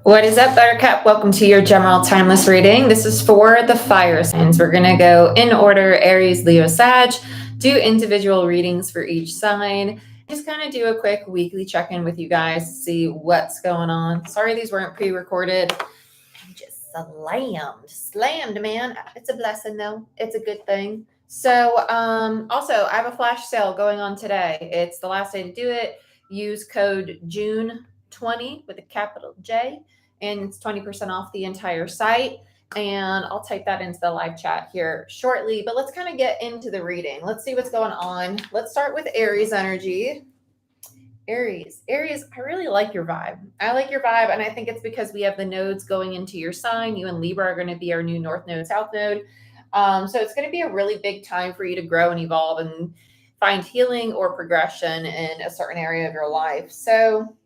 What is up, Buttercup? Welcome to your general timeless reading. This is for the fire signs. We're going to go in order: Aries, Leo, Sag, do individual readings for each sign. Just kind of do a quick weekly check-in with you guys to see what's going on. Sorry these weren't pre-recorded. I'm just slammed, man. It's a blessing though. It's a good thing. So also I have a flash sale going on today. It's the last day to do it. Use code June20 with a capital J, and it's 20% off the entire site. And I'll type that into the live chat here shortly. But let's kind of get into the reading. Let's see what's going on. Let's start with Aries energy. Aries, I really like your vibe. I like your vibe, and I think it's because we have the nodes going into your sign. You and Libra are going to be our new North Node, South Node. So it's going to be a really big time for you to grow and evolve and find healing or progression in a certain area of your life. So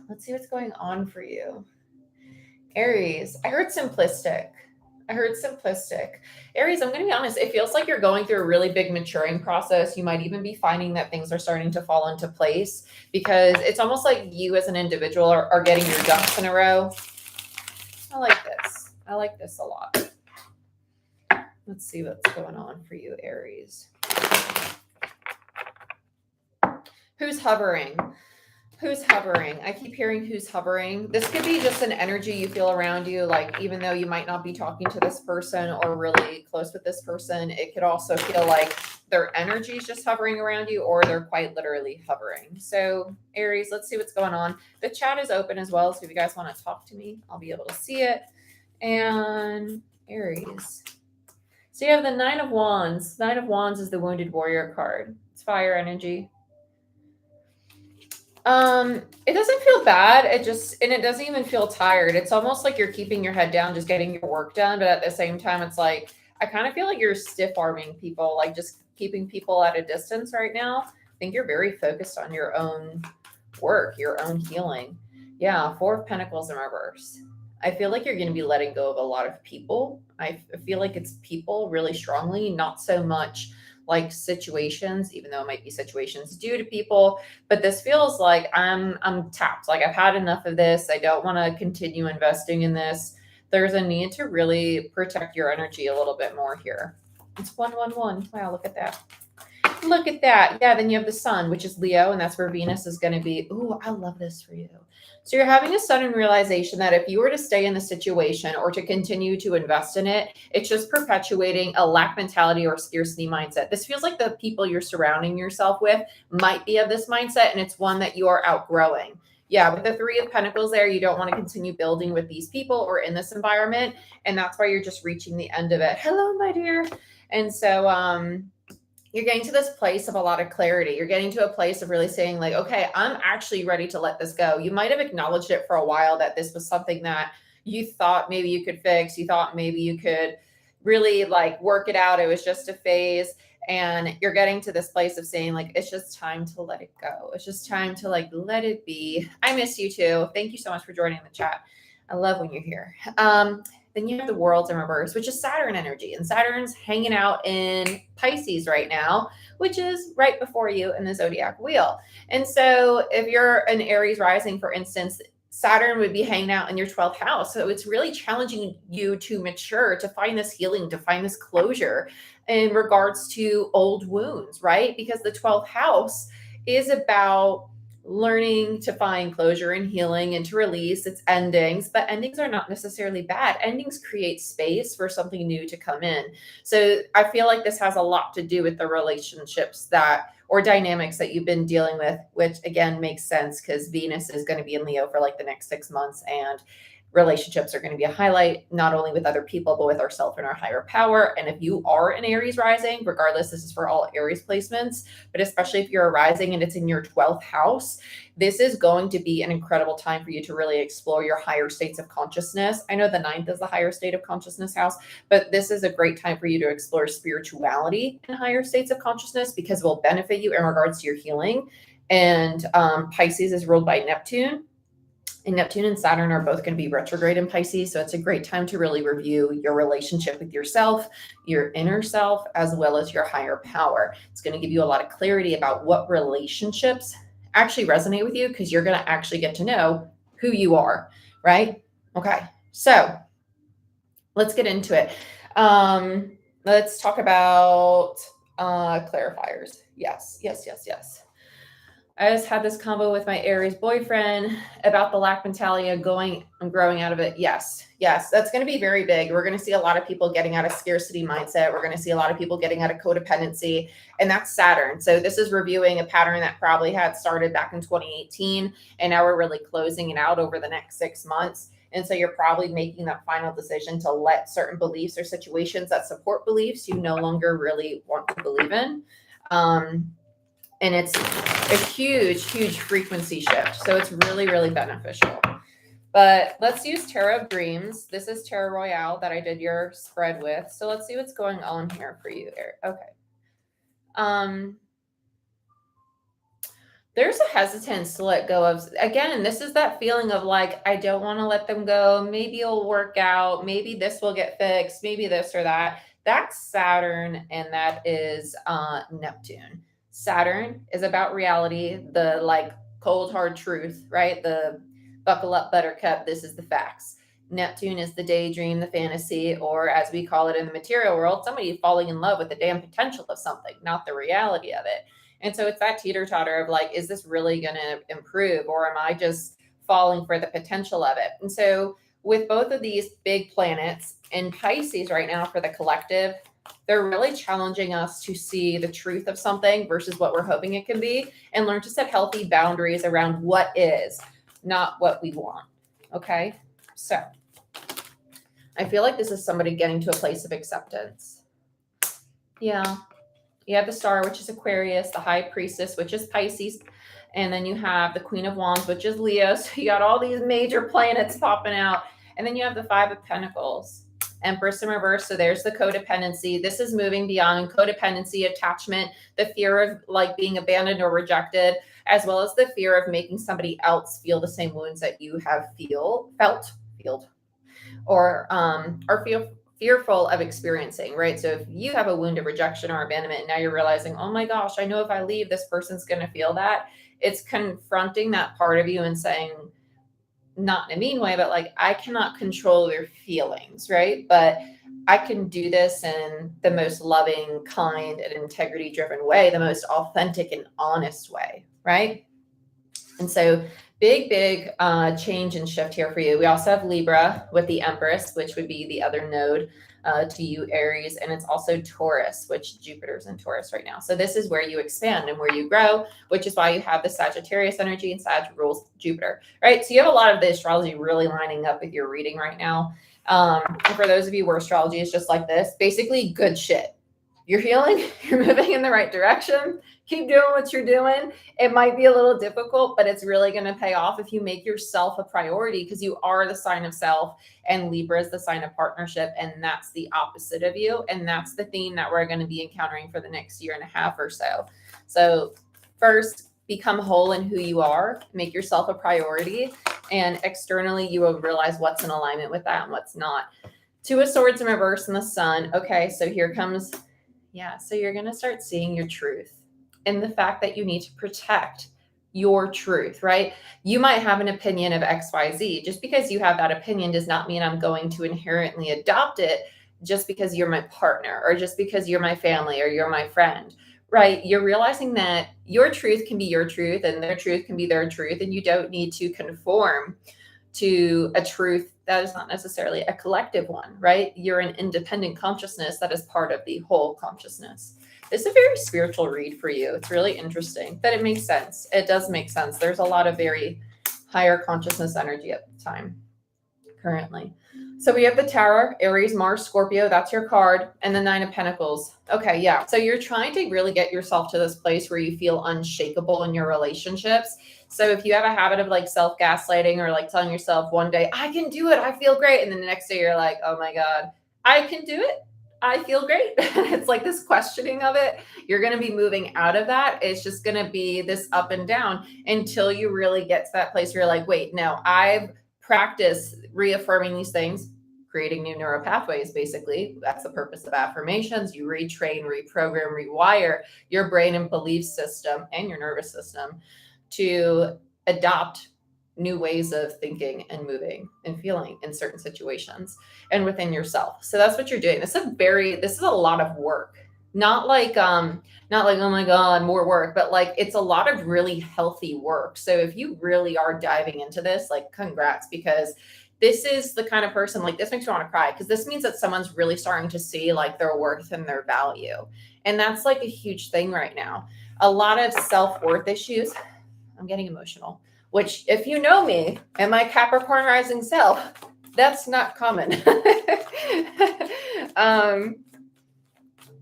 let's see what's going on for you. Aries, I heard simplistic. Aries, I'm going to be honest, it feels like you're going through a really big maturing process. You might even be finding that things are starting to fall into place because it's almost like you as an individual are getting your ducks in a row. I like this. I like this a lot. Let's see what's going on for you, Aries. Who's hovering? Who's hovering? I keep hearing who's hovering. This could be just an energy you feel around you. Like, even though you might not be talking to this person or really close with this person, it could also feel like their energy is just hovering around you, or they're quite literally hovering. So Aries, let's see what's going on. The chat is open as well. So if you guys want to talk to me, I'll be able to see it. And Aries. So you have the Nine of Wands. Nine of Wands is the Wounded Warrior card. It's fire energy. It doesn't feel bad. It doesn't even feel tired. It's almost like you're keeping your head down, just getting your work done. But at the same time, it's like, I kind of feel like you're stiff arming people, like just keeping people at a distance right now. I think you're very focused on your own work, your own healing. Yeah. Four of Pentacles in reverse. I feel like you're going to be letting go of a lot of people. I feel like it's people really strongly, not so much like situations, even though it might be situations due to people. But this feels like I'm tapped. Like, I've had enough of this. I don't want to continue investing in this. There's a need to really protect your energy a little bit more here. It's 111. Wow, look at that. Look at that. Yeah, then you have the sun, which is Leo, and that's where Venus is going to be. Ooh, I love this for you. So you're having a sudden realization that if you were to stay in the situation or to continue to invest in it, it's just perpetuating a lack mentality or scarcity mindset. This feels like the people you're surrounding yourself with might be of this mindset, and it's one that you are outgrowing. Yeah, with the Three of Pentacles there, you don't want to continue building with these people or in this environment, and that's why you're just reaching the end of it. Hello, my dear. And so, you're getting to this place of a lot of clarity. You're getting to a place of really saying, like, okay, I'm actually ready to let this go. You might have acknowledged it for a while, that this was something that you thought maybe you could fix. You thought maybe you could really like work it out. It was just a phase. And you're getting to this place of saying, like, it's just time to let it go. It's just time to like let it be. I miss you too. Thank you so much for joining the chat. I love when you're here. Then you have the Worlds in reverse, which is Saturn energy. And Saturn's hanging out in Pisces right now, which is right before you in the zodiac wheel. And so if you're an Aries rising, for instance, Saturn would be hanging out in your 12th house. So it's really challenging you to mature, to find this healing, to find this closure in regards to old wounds, right? Because the 12th house is about learning to find closure and healing and to release its endings. But endings are not necessarily bad. Endings create space for something new to come in. So I feel like this has a lot to do with the relationships that or dynamics that you've been dealing with, which again makes sense because Venus is going to be in Leo for like the next 6 months, and relationships are going to be a highlight, not only with other people, but with ourselves and our higher power. And if you are an Aries rising, regardless, this is for all Aries placements, but especially if you're a rising and it's in your 12th house, this is going to be an incredible time for you to really explore your higher states of consciousness. I know the 9th is the higher state of consciousness house, but this is a great time for you to explore spirituality in higher states of consciousness because it will benefit you in regards to your healing. And Pisces is ruled by Neptune. And Neptune and Saturn are both going to be retrograde in Pisces. So it's a great time to really review your relationship with yourself, your inner self, as well as your higher power. It's going to give you a lot of clarity about what relationships actually resonate with you, because you're going to actually get to know who you are, right? Okay. So let's get into it. Let's talk about clarifiers. Yes, yes, yes, yes. I just had this convo with my Aries boyfriend about the lack mentality of growing out of it. Yes, yes, that's going to be very big. We're going to see a lot of people getting out of scarcity mindset. We're going to see a lot of people getting out of codependency, and that's Saturn. So this is reviewing a pattern that probably had started back in 2018, and now we're really closing it out over the next 6 months. And so you're probably making that final decision to let certain beliefs or situations that support beliefs you no longer really want to believe in. And it's a huge, huge frequency shift. So it's really, really beneficial. But let's use Tarot of Dreams. This is Tarot Royale that I did your spread with. So let's see what's going on here for you there. Okay. There's a hesitance to let go of. Again, this is that feeling of like, I don't want to let them go. Maybe it'll work out. Maybe this will get fixed. Maybe this or that. That's Saturn, and that is Neptune. Saturn is about reality, the like cold hard truth, right? The buckle up buttercup, this is the facts. Neptune is the daydream, the fantasy, or as we call it in the material world, somebody falling in love with the damn potential of something, not the reality of it. And so it's that teeter totter of like, is this really going to improve, or am I just falling for the potential of it? And so with both of these big planets in Pisces right now for the collective, they're really challenging us to see the truth of something versus what we're hoping it can be, and learn to set healthy boundaries around what is, not what we want. Okay. So I feel like this is somebody getting to a place of acceptance. Yeah. You have the Star, which is Aquarius, the High Priestess, which is Pisces, and then you have the Queen of Wands, which is Leo. So you got all these major planets popping out. And then you have the Five of Pentacles, Empress in reverse. So there's the codependency. This is moving beyond codependency, attachment, the fear of like being abandoned or rejected, as well as the fear of making somebody else feel the same wounds that you have felt, or are fearful of experiencing, right? So if you have a wound of rejection or abandonment, and now you're realizing, oh my gosh, I know if I leave, this person's going to feel that. It's confronting that part of you and saying, not in a mean way, but like, I cannot control your feelings, right? But I can do this in the most loving, kind, and integrity driven way, the most authentic and honest way, right? And so big change and shift here for you. We also have Libra with the Empress, which would be the other node to you, Aries. And it's also Taurus, which Jupiter's in Taurus right now. So this is where you expand and where you grow, which is why you have the Sagittarius energy, and Sag rules Jupiter, right? So you have a lot of the astrology really lining up with your reading right now. And for those of you where astrology is just like this, basically good shit. You're healing, you're moving in the right direction. Keep doing what you're doing. It might be a little difficult, but it's really going to pay off if you make yourself a priority, because you are the sign of self, and Libra is the sign of partnership. And that's the opposite of you. And that's the theme that we're going to be encountering for the next year and a half or so. So first, become whole in who you are, make yourself a priority, and externally you will realize what's in alignment with that and what's not. Two of Swords in reverse and the Sun. Okay, so here comes, yeah, so you're going to start seeing your truth, and the fact that you need to protect your truth, right? You might have an opinion of XYZ. Just because you have that opinion does not mean I'm going to inherently adopt it just because you're my partner, or just because you're my family, or you're my friend, right? You're realizing that your truth can be your truth and their truth can be their truth, and you don't need to conform to a truth that is not necessarily a collective one, right? You're an independent consciousness that is part of the whole consciousness. This is a very spiritual read for you. It's really interesting, but it makes sense. It does make sense. There's a lot of very higher consciousness energy at the time currently. So we have the Tower, Aries, Mars, Scorpio. That's your card. And the Nine of Pentacles. Okay, yeah. So you're trying to really get yourself to this place where you feel unshakable in your relationships. So if you have a habit of like self-gaslighting, or like telling yourself one day, I can do it, I feel great. And then the next day you're like, oh my God, I can do it, I feel great. It's like this questioning of it. You're going to be moving out of that. It's just going to be this up and down until you really get to that place where you're like, wait, no, I've practiced reaffirming these things, creating new neural pathways. Basically, that's the purpose of affirmations. You retrain, reprogram, rewire your brain and belief system and your nervous system to adopt new ways of thinking and moving and feeling in certain situations and within yourself. So that's what you're doing. This is a lot of work. Not like, oh my God, more work, but like it's a lot of really healthy work. So if you really are diving into this, like congrats, because this is the kind of person, like this makes me want to cry, because this means that someone's really starting to see like their worth and their value. And that's like a huge thing right now. A lot of self-worth issues. I'm getting emotional, which if you know me and my Capricorn rising self, that's not common.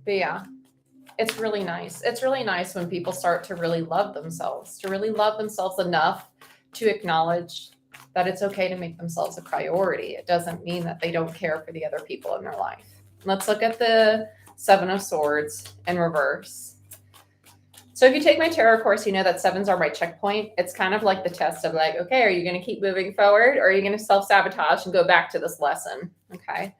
But yeah, it's really nice. It's really nice when people start to really love themselves, enough to acknowledge that it's okay to make themselves a priority. It doesn't mean that they don't care for the other people in their life. Let's look at the Seven of Swords in reverse. So if you take my tarot course, you know that sevens are my checkpoint. It's kind of like the test of like, okay, are you going to keep moving forward, or are you going to self-sabotage and go back to this lesson? Okay.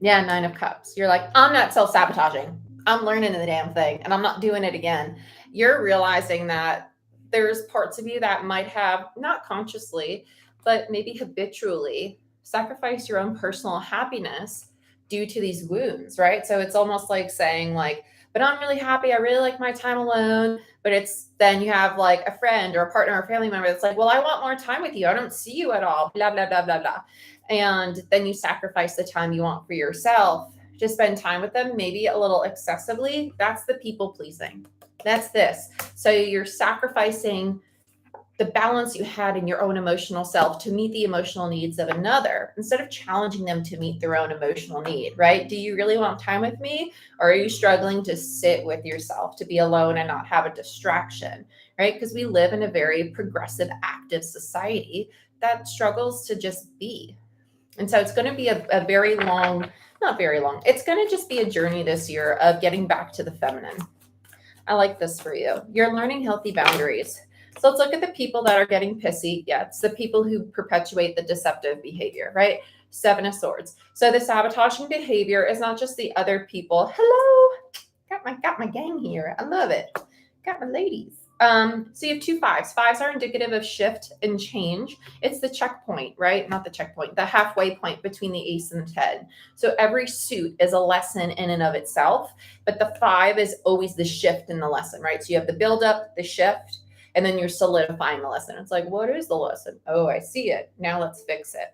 Yeah, Nine of Cups. You're like, I'm not self-sabotaging. I'm learning the damn thing and I'm not doing it again. You're realizing that there's parts of you that might have, not consciously, but maybe habitually sacrificed your own personal happiness due to these wounds, right? So it's almost like saying like, but I'm really happy. I really like my time alone. But it's then you have like a friend or a partner or a family member that's like, well, I want more time with you. I don't see you at all. Blah, blah, blah, blah, blah. And then you sacrifice the time you want for yourself to spend time with them, maybe a little excessively. That's the people pleasing. That's this. So you're sacrificing the balance you had in your own emotional self to meet the emotional needs of another instead of challenging them to meet their own emotional need, right? Do you really want time with me? Or are you struggling to sit with yourself, to be alone and not have a distraction, right? Because we live in a very progressive, active society that struggles to just be. And so it's going to be a very long, not very long, it's going to just be a journey this year of getting back to the feminine. I like this for you. You're learning healthy boundaries. So let's look at the people that are getting pissy. Yeah, it's the people who perpetuate the deceptive behavior, right? Seven of Swords. So the sabotaging behavior is not just the other people. Hello, got my gang here. I love it. Got my ladies. So you have two fives. Fives are indicative of shift and change. It's the checkpoint, right? Not the checkpoint, the halfway point between the ace and the 10. So every suit is a lesson in and of itself, but the five is always the shift in the lesson, right? So you have the buildup, the shift, and then you're solidifying the lesson. It's like, what is the lesson? Oh, I see it. Now let's fix it.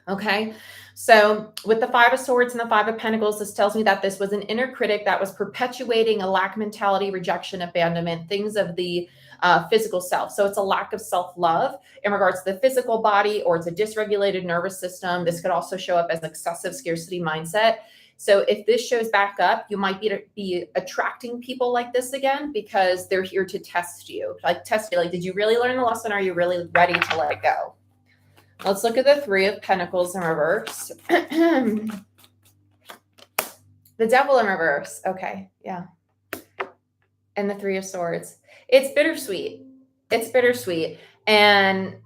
Okay. So with the Five of Swords and the Five of Pentacles, this tells me that this was an inner critic that was perpetuating a lack mentality, rejection, abandonment, things of the physical self. So it's a lack of self-love in regards to the physical body, or it's a dysregulated nervous system. This could also show up as excessive scarcity mindset. So if this shows back up, you might be attracting people like this again, because they're here to test you. Like test you, like, did you really learn the lesson? Are you really ready to let it go? Let's look at the Three of Pentacles in reverse. The Devil in reverse. Okay, yeah. And the Three of Swords. It's bittersweet. It's bittersweet. And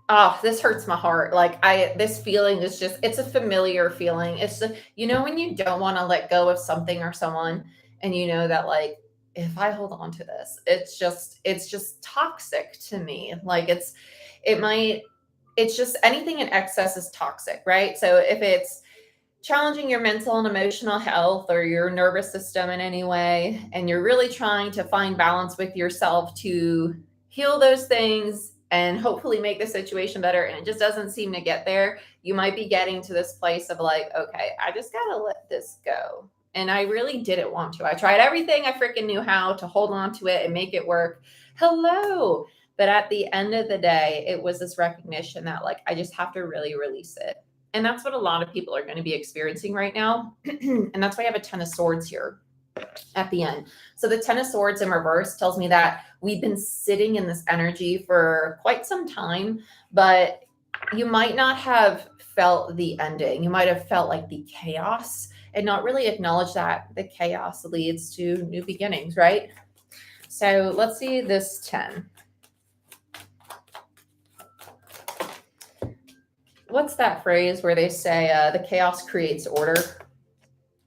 this hurts my heart. Like this feeling is just, it's a familiar feeling. It's just, you know, when you don't want to let go of something or someone, and you know that like, if I hold on to this, it's just toxic to me. Like it's just anything in excess is toxic, right? So if it's challenging your mental and emotional health or your nervous system in any way, and you're really trying to find balance with yourself to heal those things and hopefully make the situation better, and it just doesn't seem to get there, you might be getting to this place of like, okay, I just got to let this go. And I really didn't want to. I tried everything I freaking knew how to hold on to it and make it work. Hello. But at the end of the day, it was this recognition that like, I just have to really release it. And that's what a lot of people are going to be experiencing right now. And that's why I have a Ten of Swords here at the end. So the Ten of Swords in reverse tells me that we've been sitting in this energy for quite some time, but you might not have felt the ending. You might have felt like the chaos and not really acknowledge that the chaos leads to new beginnings, right? So let's see this 10. What's that phrase where they say the chaos creates order?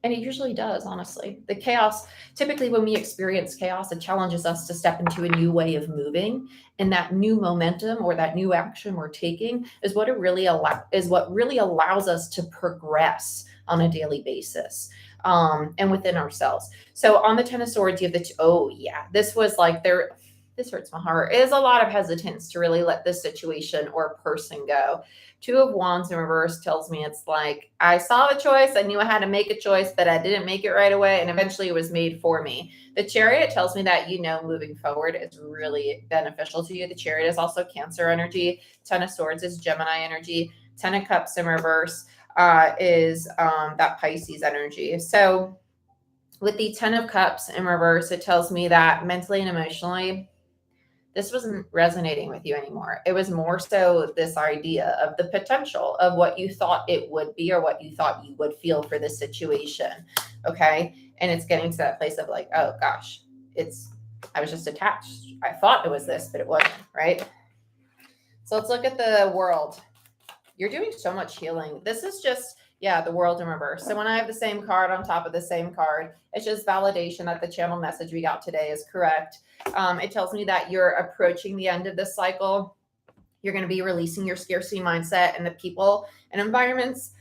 And it usually does, honestly. The chaos, typically when we experience chaos, it challenges us to step into a new way of moving. And that new momentum or that new action we're taking is what really allows us to progress on a daily basis, and within ourselves. So on the Ten of Swords, you have oh yeah, this was like this hurts my heart. It is a lot of hesitance to really let this situation or person go. Two of Wands in reverse tells me it's like, I saw the choice. I knew I had to make a choice, but I didn't make it right away. And eventually it was made for me. The Chariot tells me that, moving forward is really beneficial to you. The Chariot is also Cancer energy. Ten of Swords is Gemini energy. Ten of Cups in reverse is that Pisces energy. So with the Ten of Cups in reverse, it tells me that mentally and emotionally, this wasn't resonating with you anymore. It was more so this idea of the potential of what you thought it would be or what you thought you would feel for this situation. Okay. And it's getting to that place of like, oh gosh, I was just attached. I thought it was this, but it wasn't. Right. So let's look at the world. You're doing so much healing. This is just, the world in reverse. So when I have the same card on top of the same card, it's just validation that the channel message we got today is correct. It tells me that you're approaching the end of this cycle. You're going to be releasing your scarcity mindset and the people and environments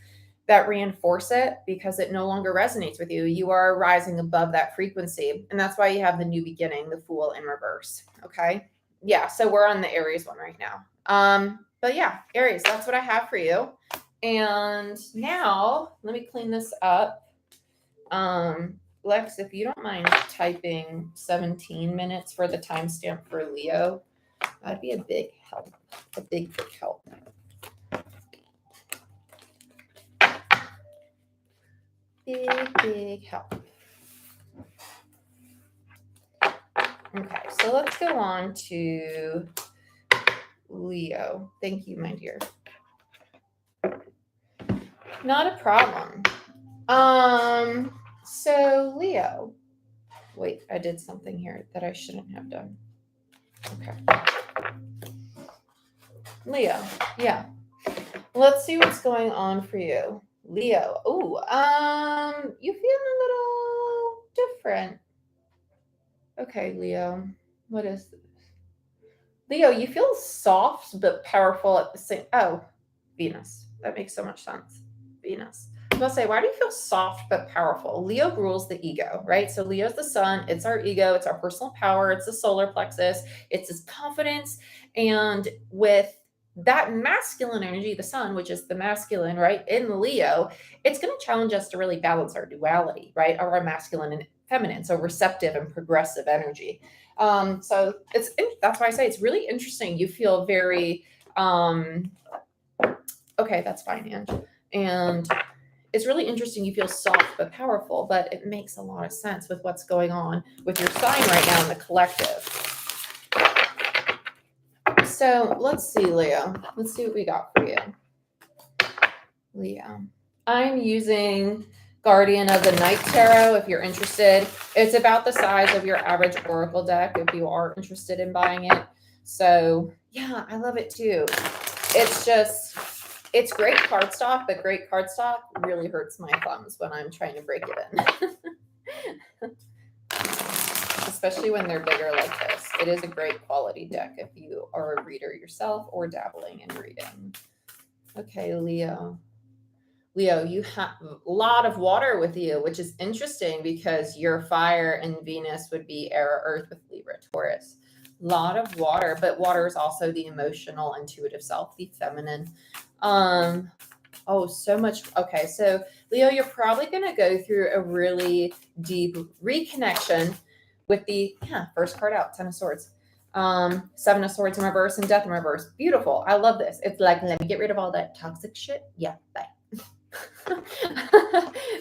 that reinforce it because it no longer resonates with you. You are rising above that frequency. And that's why you have the new beginning, the Fool in reverse. Okay. Yeah. So we're on the Aries one right now. But yeah, Aries, that's what I have for you. And now let me clean this up. Lex, if you don't mind typing 17 minutes for the timestamp for Leo, that'd be a big help. A big help. Big help. Okay, so let's go on to Leo. Thank you, my dear. Not a problem. So Leo, wait, I did something here that I shouldn't have done. Okay. Leo, yeah. Let's see what's going on for you. Leo, you feel a little different. Okay, Leo, what is this? Leo, you feel soft but powerful at the same, Venus. That makes so much sense. Venus. I was going to say, why do you feel soft but powerful? Leo rules the ego, right? So Leo's the sun. It's our ego. It's our personal power. It's the solar plexus. It's his confidence. And with that masculine energy, the sun, which is the masculine, right, in Leo, it's going to challenge us to really balance our duality, right? Our masculine and feminine. So receptive and progressive energy. So that's why I say it's really interesting. You feel very, okay, that's fine, Ange. And it's really interesting. You feel soft but powerful, but it makes a lot of sense with what's going on with your sign right now in the collective. So let's see, Leo. Let's see what we got for you. Leo. I'm using Guardian of the Night Tarot if you're interested. It's about the size of your average Oracle deck if you are interested in buying it. So yeah, I love it too. It's great cardstock, but great cardstock really hurts my thumbs when I'm trying to break it in. Especially when they're bigger like this. It is a great quality deck if you are a reader yourself or dabbling in reading. Okay, Leo. Leo, you have a lot of water with you, which is interesting because your fire and Venus would be air, earth with Libra, Taurus. A lot of water, but water is also the emotional, intuitive self, the feminine. So much. Okay, so Leo, you're probably going to go through a really deep reconnection with the first card out, Ten of Swords. Seven of Swords in reverse and Death in reverse. Beautiful. I love this. It's like, let me get rid of all that toxic shit. Yeah, bye.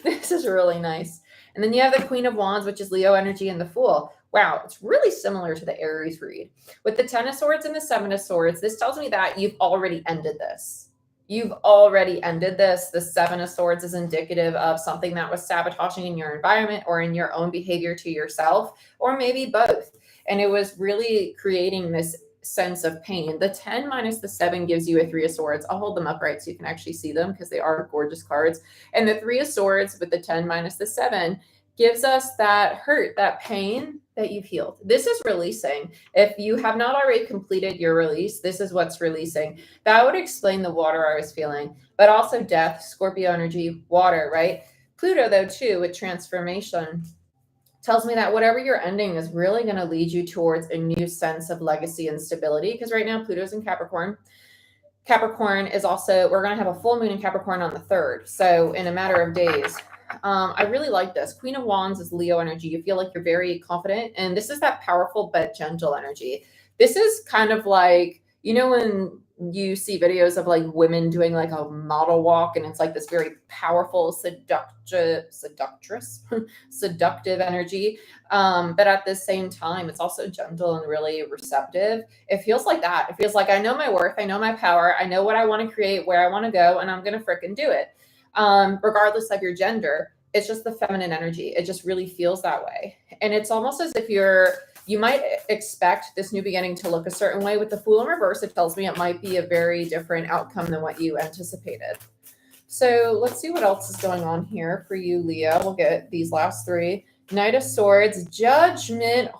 This is really nice. And then you have the Queen of Wands, which is Leo energy, and the Fool. Wow, it's really similar to the Aries read. With the Ten of Swords and the Seven of Swords, this tells me that you've already ended this. You've already ended this. The Seven of Swords is indicative of something that was sabotaging in your environment or in your own behavior to yourself, or maybe both. And it was really creating this sense of pain. The 10 minus the 7 gives you a 3 of Swords. I'll hold them upright so you can actually see them because they are gorgeous cards. And the 3 of Swords with the 10 minus the 7 gives us that hurt, that pain that you've healed. This is releasing. If you have not already completed your release, this is what's releasing. That would explain the water I was feeling, but also death, Scorpio energy, water, right? Pluto, though, too, with transformation, tells me that whatever you're ending is really going to lead you towards a new sense of legacy and stability. Because right now, Pluto's in Capricorn. Capricorn is also, we're going to have a full moon in Capricorn on the 3rd. So in a matter of days, I really like this. Queen of Wands is Leo energy. You feel like you're very confident. And this is that powerful but gentle energy. This is kind of like, you know, when you see videos of like women doing like a model walk and it's like this very powerful, seductive energy. But at the same time, it's also gentle and really receptive. It feels like that. It feels like I know my worth. I know my power. I know what I want to create, where I want to go, and I'm going to frickin' do it. Regardless of your gender, it's just the feminine energy. It just really feels that way. And it's almost as if you might expect this new beginning to look a certain way. With the Fool in reverse, it tells me it might be a very different outcome than what you anticipated. So let's see what else is going on here for you, Leo. We'll get these last 3. Knight of Swords, Judgment.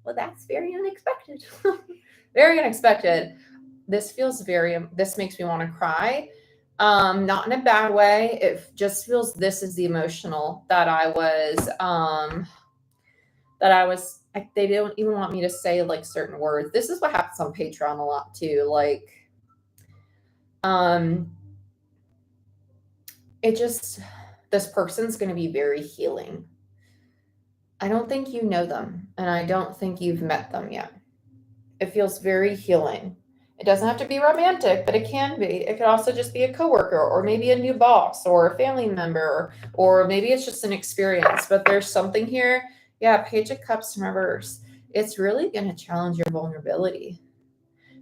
Well, that's very unexpected. Very unexpected. This makes me want to cry. Not in a bad way. It just feels this is the emotional that they don't even want me to say like certain words. This is what happens on Patreon a lot too. Like, this person's going to be very healing. I don't think you know them, and I don't think you've met them yet. It feels very healing. It doesn't have to be romantic, but it can be. It could also just be a coworker or maybe a new boss or a family member, or maybe it's just an experience, but there's something here. Yeah, Page of Cups in reverse. It's really going to challenge your vulnerability.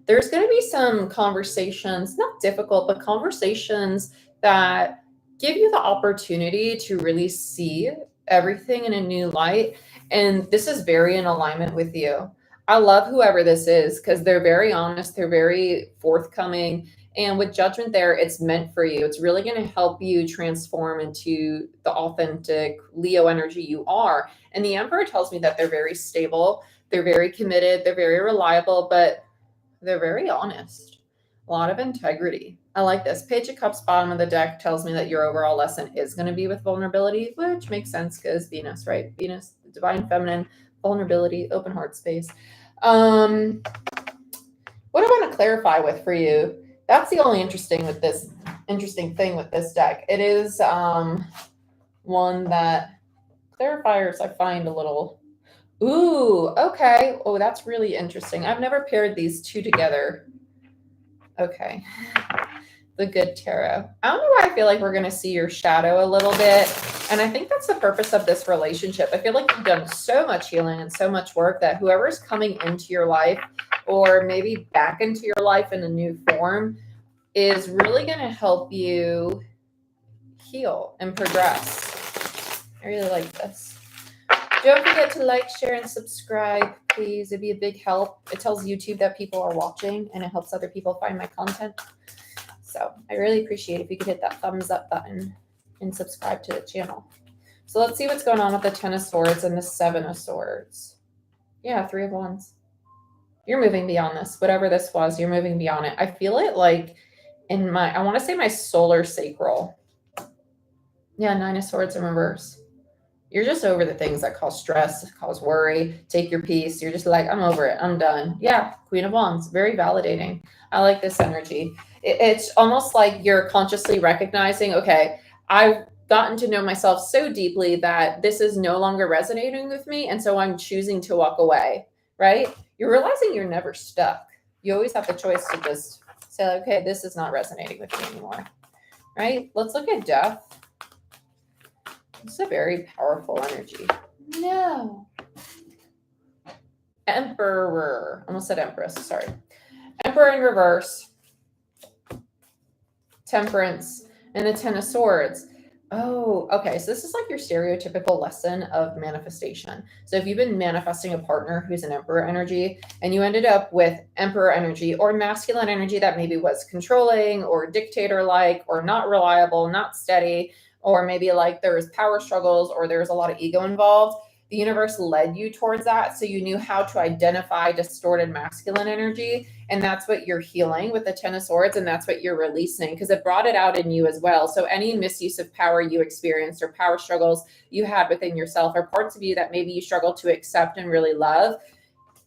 There's going to be some conversations, not difficult, but conversations that give you the opportunity to really see everything in a new light. And this is very in alignment with you. I love whoever this is because they're very honest. They're very forthcoming. And with Judgment there, it's meant for you. It's really going to help you transform into the authentic Leo energy you are. And the Emperor tells me that they're very stable. They're very committed. They're very reliable, but they're very honest. A lot of integrity. I like this. Page of Cups, bottom of the deck, tells me that your overall lesson is going to be with vulnerability, which makes sense because Venus, right? Venus, divine feminine, vulnerability, open heart space. What I want to clarify with for you, that's the only interesting thing with this deck. It is one that clarifiers I find a little, ooh, okay. Oh, that's really interesting. I've never paired these two together. Okay. The Good Tarot. I don't know why I feel like we're going to see your shadow a little bit. And I think that's the purpose of this relationship. I feel like you've done so much healing and so much work that whoever's coming into your life or maybe back into your life in a new form is really going to help you heal and progress. I really like this. Don't forget to like, share, and subscribe, please. It'd be a big help. It tells YouTube that people are watching, and it helps other people find my content. So I really appreciate if you could hit that thumbs up button and subscribe to the channel. So let's see what's going on with the 10 of Swords and the 7 of Swords. Yeah, 3 of Wands. You're moving beyond this. Whatever this was, you're moving beyond it. I feel it like in I want to say my solar sacral. Yeah, 9 of Swords in reverse. You're just over the things that cause stress, cause worry. Take your peace. You're just like, I'm over it. I'm done. Yeah, Queen of Wands. Very validating. I like this energy. It's almost like you're consciously recognizing, okay, I've gotten to know myself so deeply that this is no longer resonating with me. And so I'm choosing to walk away, right? You're realizing you're never stuck. You always have the choice to just say, okay, this is not resonating with me anymore, right? Let's look at death. It's a very powerful energy. No. Emperor. Almost said Empress. Sorry. Emperor in reverse. Temperance. And the 10 of Swords. Oh, okay. So this is like your stereotypical lesson of manifestation. So if you've been manifesting a partner who's an emperor energy and you ended up with emperor energy or masculine energy that maybe was controlling or dictator like or not reliable, not steady, or maybe like there's power struggles or there's a lot of ego involved, the universe led you towards that. So you knew how to identify distorted masculine energy, and that's what you're healing with the Ten of Swords, and that's what you're releasing because it brought it out in you as well. So any misuse of power you experienced or power struggles you had within yourself or parts of you that maybe you struggle to accept and really love,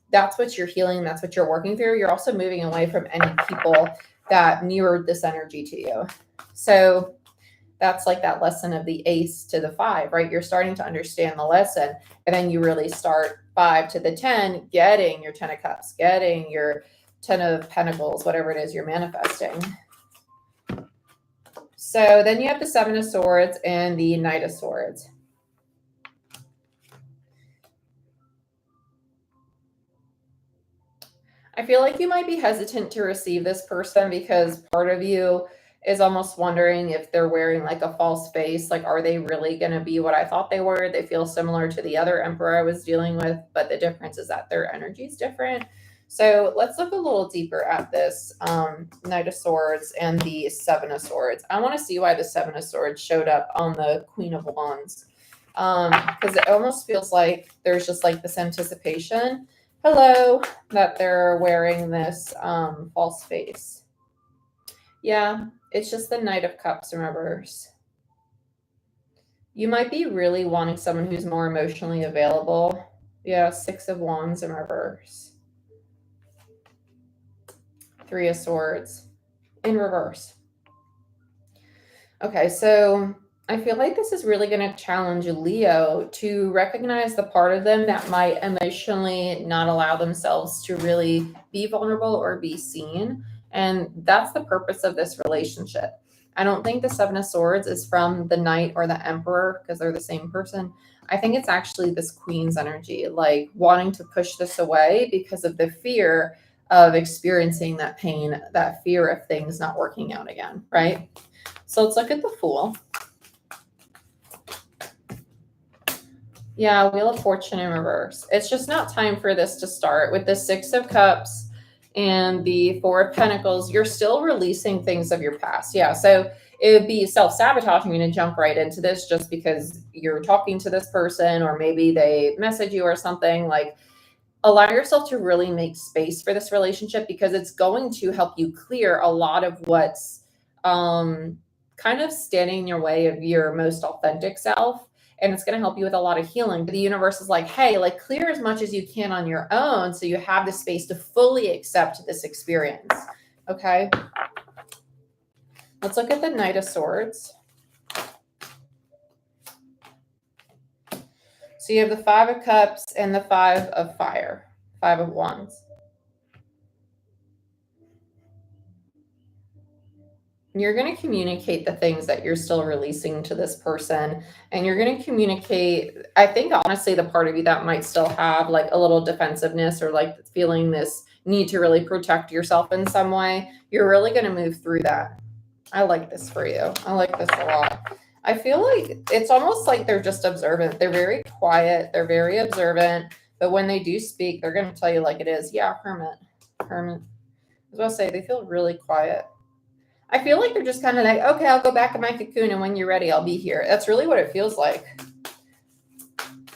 that's what you're healing. That's what you're working through. You're also moving away from any people that mirrored this energy to you. So that's like that lesson of the ace to the five, right? You're starting to understand the lesson, and then you really start 5 to the 10, getting your 10 of cups, getting your 10 of pentacles, whatever it is you're manifesting. So then you have the 7 of swords and the knight of swords. I feel like you might be hesitant to receive this person because part of you is almost wondering if they're wearing like a false face. Like, are they really going to be what I thought they were? They feel similar to the other emperor I was dealing with, but the difference is that their energy is different. So let's look a little deeper at this Knight of Swords and the 7 of Swords. I want to see why the 7 of Swords showed up on the Queen of Wands. Because it almost feels like there's just like this anticipation, hello, that they're wearing this false face. Yeah, it's just the Knight of Cups in reverse. You might be really wanting someone who's more emotionally available. Yeah, 6 of Wands in reverse. 3 of Swords in reverse. Okay, so I feel like this is really going to challenge Leo to recognize the part of them that might emotionally not allow themselves to really be vulnerable or be seen. And that's the purpose of this relationship. I don't think the 7 of Swords is from the Knight or the Emperor because they're the same person. I think it's actually this Queen's energy, like wanting to push this away because of the fear of experiencing that pain, that fear of things not working out again, right? So let's look at the Fool. Yeah, Wheel of Fortune in reverse. It's just not time for this to start. With the 6 of Cups and the 4 of Pentacles, you're still releasing things of your past. Yeah, so it would be self-sabotaging to jump right into this just because you're talking to this person or maybe they message you or something. Like, allow yourself to really make space for this relationship because it's going to help you clear a lot of what's kind of standing in your way of your most authentic self, and it's going to help you with a lot of healing. But the universe is like, hey, like clear as much as you can on your own so you have the space to fully accept this experience. Okay, let's look at the Knight of Swords. So you have the 5 of Cups and the 5 of Fire, 5 of Wands. You're going to communicate the things that you're still releasing to this person. And you're going to communicate, I think, honestly, the part of you that might still have like a little defensiveness or like feeling this need to really protect yourself in some way. You're really going to move through that. I like this for you. I like this a lot. I feel like it's almost like they're just observant. They're very quiet. They're very observant. But when they do speak, they're going to tell you like it is. Yeah, hermit. Hermit. I was going to say, they feel really quiet. I feel like they're just kind of like, okay, I'll go back in my cocoon, and when you're ready, I'll be here. That's really what it feels like.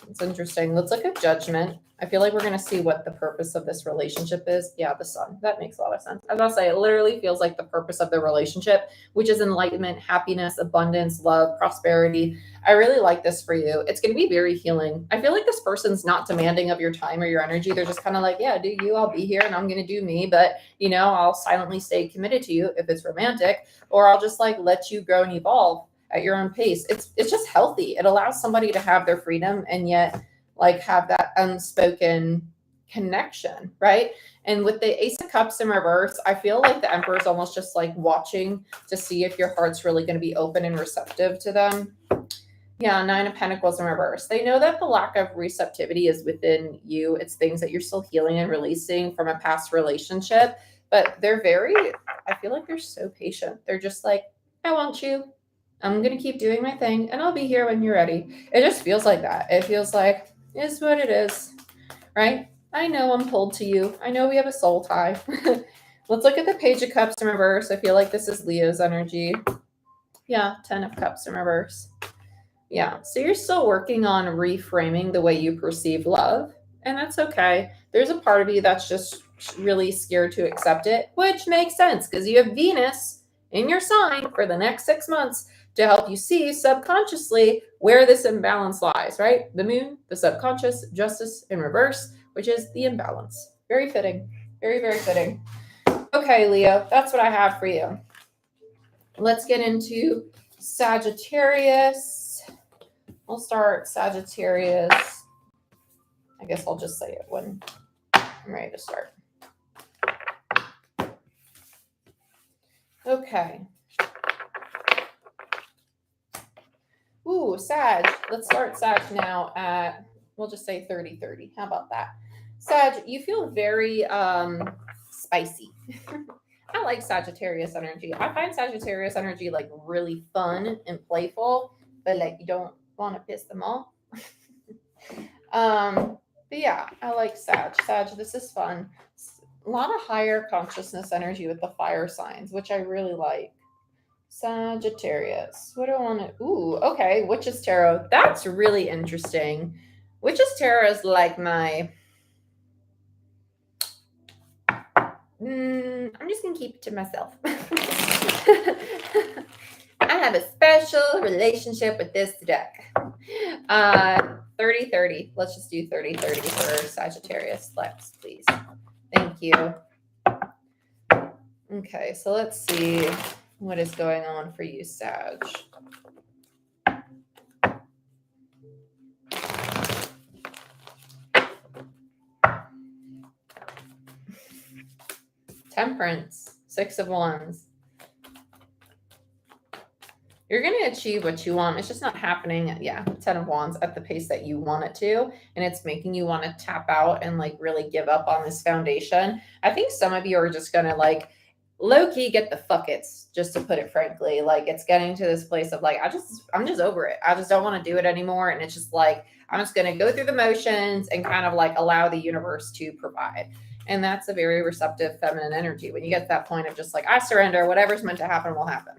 It's interesting. Let's look at Judgment. I feel like we're going to see what the purpose of this relationship is. Yeah, the Sun. That makes a lot of sense. As I'll say, it literally feels like the purpose of the relationship, which is enlightenment, happiness, abundance, love, prosperity. I really like this for you. It's going to be very healing. I feel like this person's not demanding of your time or your energy. They're just kind of like, yeah, do you, I'll be here and I'm going to do me. But, you know, I'll silently stay committed to you if it's romantic, or I'll just like let you grow and evolve at your own pace. It's just healthy. It allows somebody to have their freedom and yet like have that unspoken connection, right? And with the Ace of Cups in reverse, I feel like the Emperor is almost just like watching to see if your heart's really going to be open and receptive to them. Yeah, 9 of Pentacles in reverse. They know that the lack of receptivity is within you. It's things that you're still healing and releasing from a past relationship, but they're very, I feel like they're so patient. They're just like, I want you. I'm going to keep doing my thing and I'll be here when you're ready. It just feels like that. It feels like it's what it is, right? I know I'm pulled to you. I know we have a soul tie. Let's look at the Page of Cups in reverse. I feel like this is Leo's energy. Yeah, 10 of Cups in reverse. Yeah, so you're still working on reframing the way you perceive love, and that's okay. There's a part of you that's just really scared to accept it, which makes sense because you have Venus in your sign for the next 6 months to help you see subconsciously where this imbalance lies, right? The moon, the subconscious, justice in reverse, which is the imbalance. Very fitting. Very, very fitting. Okay, Leo, that's what I have for you. Let's get into Sagittarius. We'll start Sagittarius. I guess I'll just say it when I'm ready to start. Okay. Ooh, Sag. Let's start Sag now at, we'll just say 30-30. How about that? Sag, you feel very spicy. I like Sagittarius energy. I find Sagittarius energy like really fun and playful, but like you don't want to piss them off. But yeah, I like Sag. Sag, this is fun. A lot of higher consciousness energy with the fire signs, which I really like. Sagittarius. What do I want to? Ooh, okay. Witch's Tarot. That's really interesting. Witch's Tarot is like my. I'm just gonna keep it to myself. I have a special relationship with this deck. 30-30. Let's just do 30-30 for Sagittarius. Let's, please. Thank you. Okay, so let's see what is going on for you, Sag. Temperance, 6 of Wands. You're going to achieve what you want. It's just not happening. Yeah, 10 of Wands at the pace that you want it to. And it's making you want to tap out and like really give up on this foundation. I think some of you are just going to like low-key get the fuckets, just to put it frankly. Like it's getting to this place of like, I'm just over it. I just don't want to do it anymore. And it's just like, I'm just going to go through the motions and kind of like allow the universe to provide. And that's a very receptive feminine energy. When you get to that point of just like, I surrender, whatever's meant to happen will happen.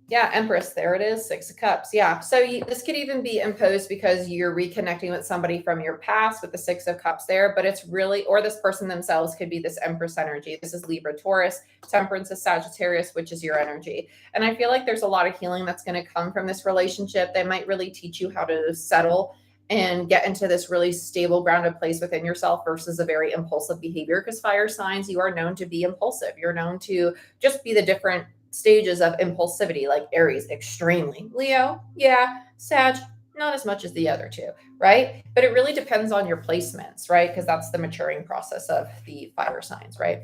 Yeah, Empress, there it is, 6 of Cups. Yeah, so this could even be imposed because you're reconnecting with somebody from your past with the 6 of Cups there, but it's really, or this person themselves could be this Empress energy. This is Libra, Taurus, Temperance is Sagittarius, which is your energy. And I feel like there's a lot of healing that's going to come from this relationship. They might really teach you how to settle and get into this really stable, grounded place within yourself versus a very impulsive behavior. Because fire signs, you are known to be impulsive. You're known to just be the different stages of impulsivity, like Aries, extremely. Leo, yeah. Sag, not as much as the other two, right? But it really depends on your placements, right? Because that's the maturing process of the fire signs, right?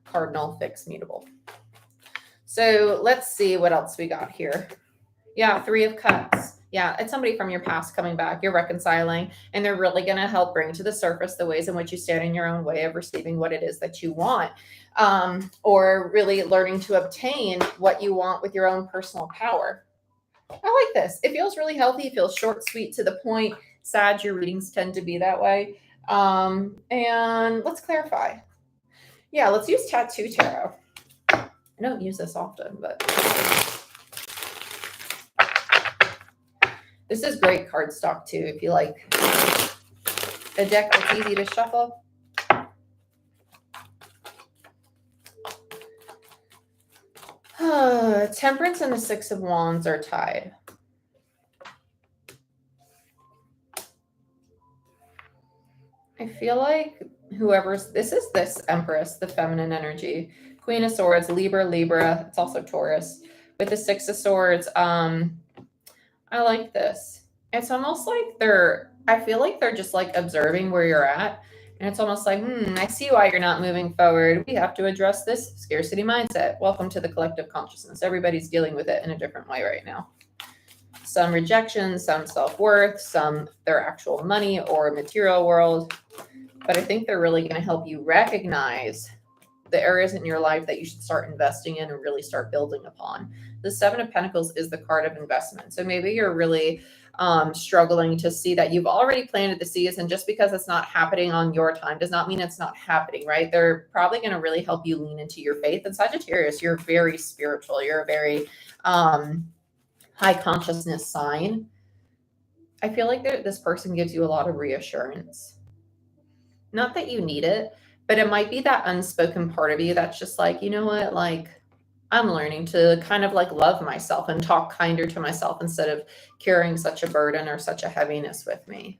Cardinal, fixed, mutable. So let's see what else we got here. Yeah, 3 of Cups. Yeah, it's somebody from your past coming back. You're reconciling, and they're really going to help bring to the surface the ways in which you stand in your own way of receiving what it is that you want, or really learning to obtain what you want with your own personal power. I like this. It feels really healthy. It feels short, sweet, to the point. Sag, your readings tend to be that way. And let's clarify. Yeah, let's use Tattoo Tarot. I don't use this often, but this is great cardstock too, if you like a deck that's easy to shuffle. Temperance and the 6 of Wands are tied. I feel like this is this Empress, the feminine energy. Queen of Swords, Libra. It's also Taurus. With the 6 of Swords, I like this. It's almost like I feel like they're just like observing where you're at. And it's almost like, I see why you're not moving forward. We have to address this scarcity mindset. Welcome to the collective consciousness. Everybody's dealing with it in a different way right now. Some rejection, some self-worth, some their actual money or material world. But I think they're really going to help you recognize the areas in your life that you should start investing in and really start building upon. The Seven of Pentacles is the card of investment. So maybe you're really struggling to see that you've already planted the seeds, and just because it's not happening on your time does not mean it's not happening, right? They're probably going to really help you lean into your faith. And Sagittarius, you're very spiritual. You're a very high consciousness sign. I feel like this person gives you a lot of reassurance. Not that you need it, but it might be that unspoken part of you that's just like, you know what, like, I'm learning to kind of like love myself and talk kinder to myself instead of carrying such a burden or such a heaviness with me.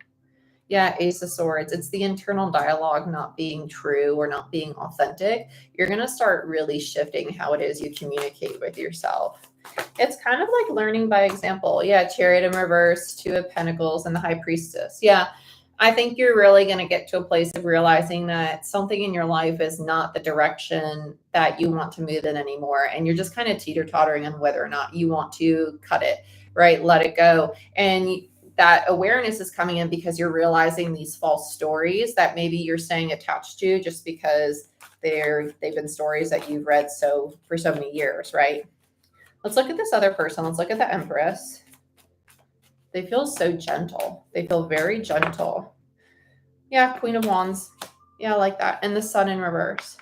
Yeah, Ace of Swords. It's the internal dialogue not being true or not being authentic. You're going to start really shifting how it is you communicate with yourself. It's kind of like learning by example. Yeah, Chariot in reverse, Two of Pentacles, and the High Priestess. Yeah, I think you're really going to get to a place of realizing that something in your life is not the direction that you want to move in anymore. And you're just kind of teeter-tottering on whether or not you want to cut it, right? Let it go. And that awareness is coming in because you're realizing these false stories that maybe you're staying attached to just because they've been stories that you've read for so many years, right? Let's look at this other person. Let's look at the Empress. They feel so gentle. They feel very gentle. Yeah, Queen of Wands. Yeah, I like that. And the Sun in reverse.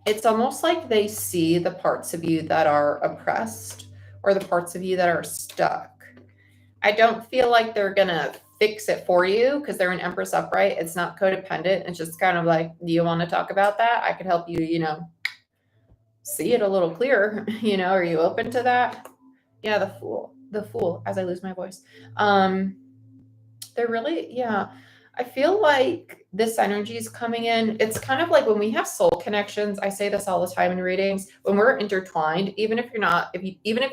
It's almost like they see the parts of you that are oppressed or the parts of you that are stuck. I don't feel like they're going to fix it for you because they're an Empress upright. It's not codependent. It's just kind of like, do you want to talk about that? I could help you, see it a little clearer. Are you open to that? Yeah, the Fool, as I lose my voice. They're really, yeah. I feel like this energy is coming in. It's kind of like when we have soul connections. I say this all the time in readings. When we're intertwined, even if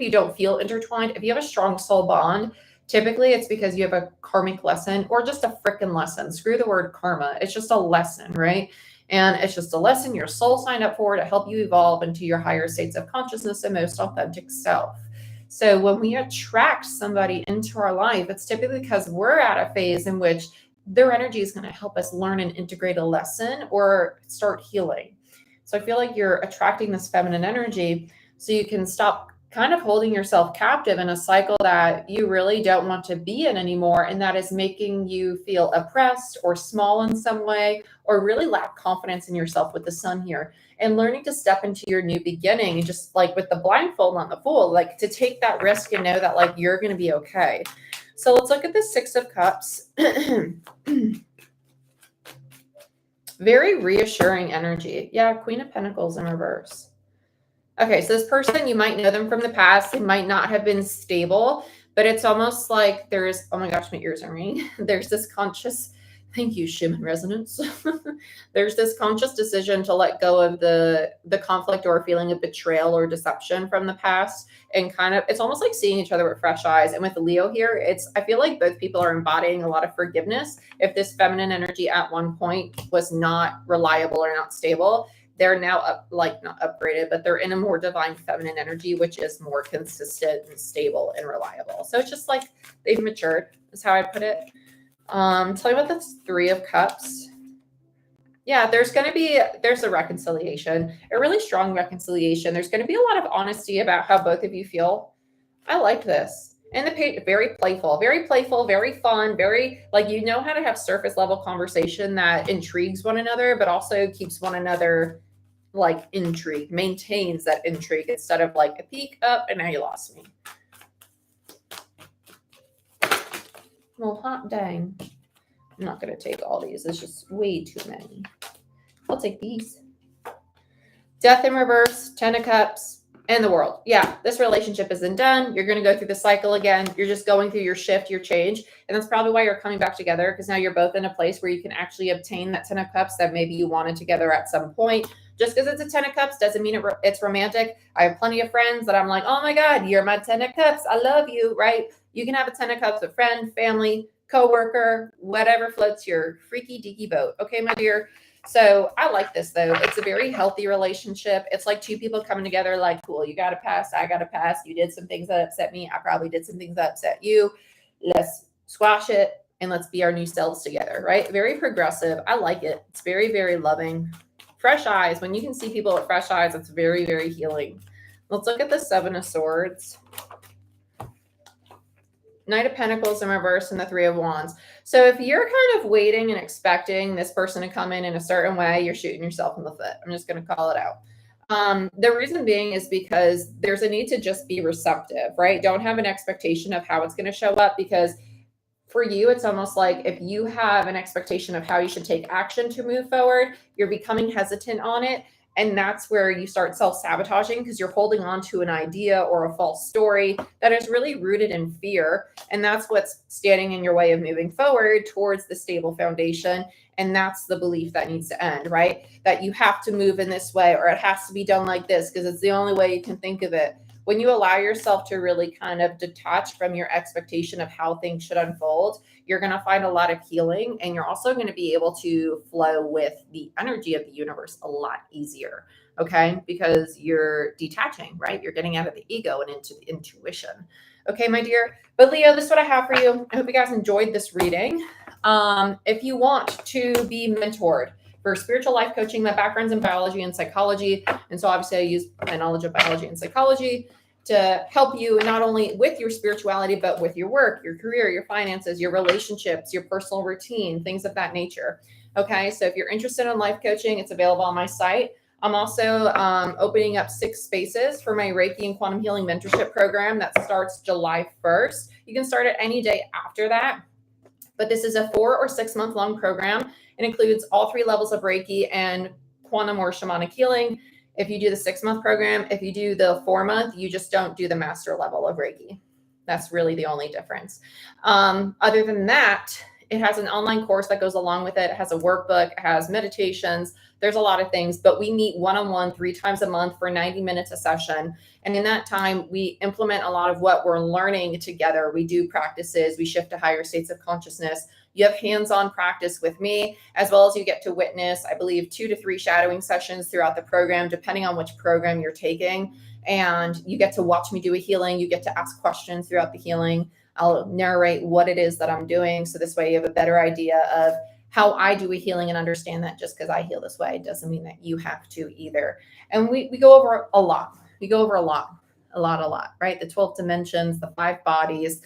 you don't feel intertwined, if you have a strong soul bond, typically it's because you have a karmic lesson or just a freaking lesson. Screw the word karma. It's just a lesson, right? And it's just a lesson your soul signed up for to help you evolve into your higher states of consciousness and most authentic self. So when we attract somebody into our life, it's typically because we're at a phase in which their energy is going to help us learn and integrate a lesson or start healing. So I feel like you're attracting this feminine energy so you can stop kind of holding yourself captive in a cycle that you really don't want to be in anymore. And that is making you feel oppressed or small in some way, or really lack confidence in yourself with the Sun here, and learning to step into your new beginning. And just like with the blindfold on the Fool, like to take that risk and know that like you're going to be okay. So let's look at the Six of Cups. Very reassuring energy. Yeah, Queen of Pentacles in reverse. Okay, so this person, you might know them from the past. They might not have been stable, but it's almost like there's, oh my gosh, my ears are ringing. There's this conscious, thank you, Schumann resonance. There's this conscious decision to let go of the conflict or feeling of betrayal or deception from the past. And kind of, it's almost like seeing each other with fresh eyes. And with Leo here, I feel like both people are embodying a lot of forgiveness. If this feminine energy at one point was not reliable or not stable, they're now not upgraded, but they're in a more divine feminine energy, which is more consistent and stable and reliable. So it's just like they've matured, is how I put it. Tell me about the Three of Cups. Yeah, there's a reconciliation, a really strong reconciliation. There's going to be a lot of honesty about how both of you feel. I like this. And the page, very playful, very fun, very like, how to have surface level conversation that intrigues one another, but also keeps one another like intrigue, maintains that intrigue instead of like a peek up and now you lost me. Well, hot dang. I'm not going to take all these. It's just way too many. I'll take these. Death in reverse, Ten of Cups, and the World. Yeah, this relationship isn't done. You're going to go through the cycle again. You're just going through your shift, your change. And that's probably why you're coming back together, because now you're both in a place where you can actually obtain that Ten of Cups that maybe you wanted together at some point. Just because it's a Ten of Cups doesn't mean it's romantic. I have plenty of friends that I'm like, oh my God, you're my Ten of Cups. I love you, right? You can have a Ten of Cups with friend, family, coworker, whatever floats your freaky deaky boat. Okay, my dear. So I like this though. It's a very healthy relationship. It's like two people coming together like, cool, you got to pass. I got to pass. You did some things that upset me. I probably did some things that upset you. Let's squash it and let's be our new selves together, right? Very progressive. I like it. It's very, very loving. Fresh eyes. When you can see people with fresh eyes, it's very, very healing. Let's look at the Seven of Swords. Knight of Pentacles in reverse and the Three of Wands. So if you're kind of waiting and expecting this person to come in a certain way, you're shooting yourself in the foot. I'm just going to call it out. The reason being is because there's a need to just be receptive, right? Don't have an expectation of how it's going to show up, because for you, it's almost like if you have an expectation of how you should take action to move forward, you're becoming hesitant on it. And that's where you start self-sabotaging, because you're holding on to an idea or a false story that is really rooted in fear. And that's what's standing in your way of moving forward towards the stable foundation. And that's the belief that needs to end, right? That you have to move in this way, or it has to be done like this because it's the only way you can think of it. When you allow yourself to really kind of detach from your expectation of how things should unfold, you're going to find a lot of healing, and you're also going to be able to flow with the energy of the universe a lot easier. Okay. Because you're detaching, right? You're getting out of the ego and into the intuition. Okay, my dear. But Leo, this is what I have for you. I hope you guys enjoyed this reading. If you want to be mentored for spiritual life coaching, my background's in biology and psychology. And so obviously I use my knowledge of biology and psychology to help you not only with your spirituality, but with your work, your career, your finances, your relationships, your personal routine, things of that nature. Okay. So if you're interested in life coaching, it's available on my site. I'm also opening up 6 spaces for my Reiki and Quantum Healing Mentorship Program that starts July 1st. You can start it any day after that. But this is a 4 or 6 month long program. It includes all 3 levels of Reiki and quantum or shamanic healing. If you do the 6 month program, if you do the 4 month, you just don't do the master level of Reiki. That's really the only difference. Other than that, it has an online course that goes along with it. It has a workbook, it has meditations. There's a lot of things, but we meet one-on-one 3 times a month for 90 minutes a session. And in that time, we implement a lot of what we're learning together. We do practices, we shift to higher states of consciousness. You have hands-on practice with me, as well as you get to witness, I believe, 2 to 3 shadowing sessions throughout the program, depending on which program you're taking. And you get to watch me do a healing. You get to ask questions throughout the healing. I'll narrate what it is that I'm doing. So this way you have a better idea of how I do a healing, and understand that just because I heal this way doesn't mean that you have to either. And we go over a lot. We go over a lot, right? The 12 dimensions, the 5 bodies,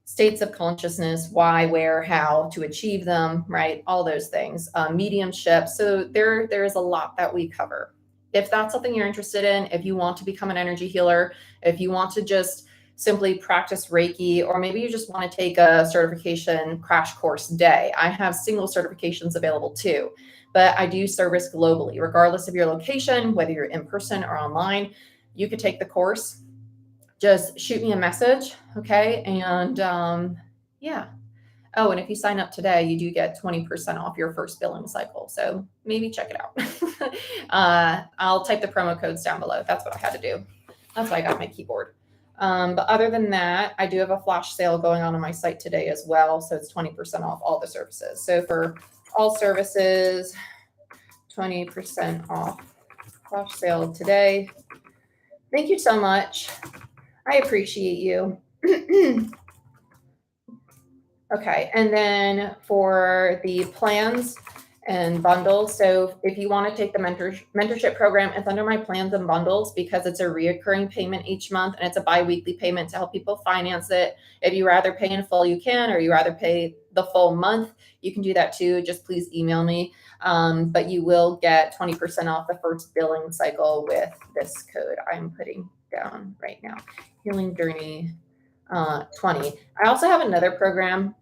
states of consciousness, why, where, how to achieve them, right? All those things, mediumship. So there is a lot that we cover. If that's something you're interested in, if you want to become an energy healer, if you want to just simply practice Reiki, or maybe you just want to take a certification crash course day, I have single certifications available too. But I do service globally, regardless of your location, whether you're in person or online. You could take the course. Just shoot me a message, okay? And yeah. Oh, and if you sign up today, you do get 20% off your first billing cycle. So maybe check it out. I'll type the promo codes down below. That's what I had to do. That's why I got my keyboard. But other than that, I do have a flash sale going on my site today as well. So it's 20% off all the services. So for all services, 20% off flash sale today. Thank you so much. I appreciate you. Okay. And then for the plans and bundles. So if you want to take the mentorship program, it's under my plans and bundles, because it's a reoccurring payment each month, and it's a bi-weekly payment to help people finance it. If you rather pay in full, you can, or you rather pay the full month, you can do that too. Just please email me. But you will get 20% off the first billing cycle with this code I'm putting down right now. Healing Journey 20. I also have another program.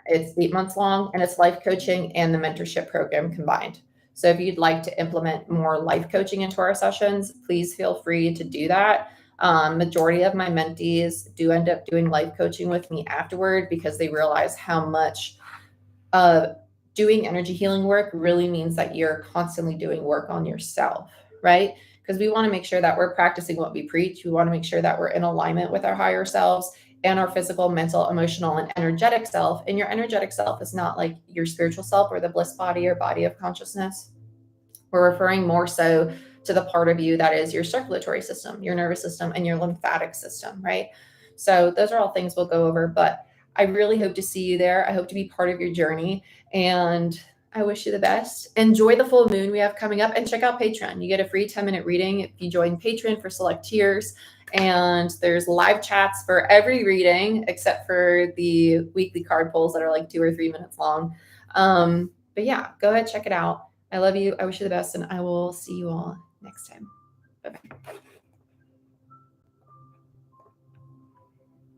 It's 8 months long, and it's life coaching and the mentorship program combined. So if you'd like to implement more life coaching into our sessions, please feel free to do that. Majority of my mentees do end up doing life coaching with me afterward, because they realize how much doing energy healing work really means that you're constantly doing work on yourself, right? Because we want to make sure that we're practicing what we preach. We want to make sure that we're in alignment with our higher selves and our physical, mental, emotional, and energetic self. And your energetic self is not like your spiritual self or the bliss body or body of consciousness. We're referring more so to the part of you that is your circulatory system, your nervous system, and your lymphatic system, right? So those are all things we'll go over. But I really hope to see you there. I hope to be part of your journey, and I wish you the best. Enjoy the full moon we have coming up, and check out Patreon. You get a free 10-minute reading if you join Patreon for select tiers. And there's live chats for every reading except for the weekly card pulls that are like 2 or 3 minutes long. But yeah, go ahead, check it out. I love you. I wish you the best, and I will see you all next time. Bye-bye.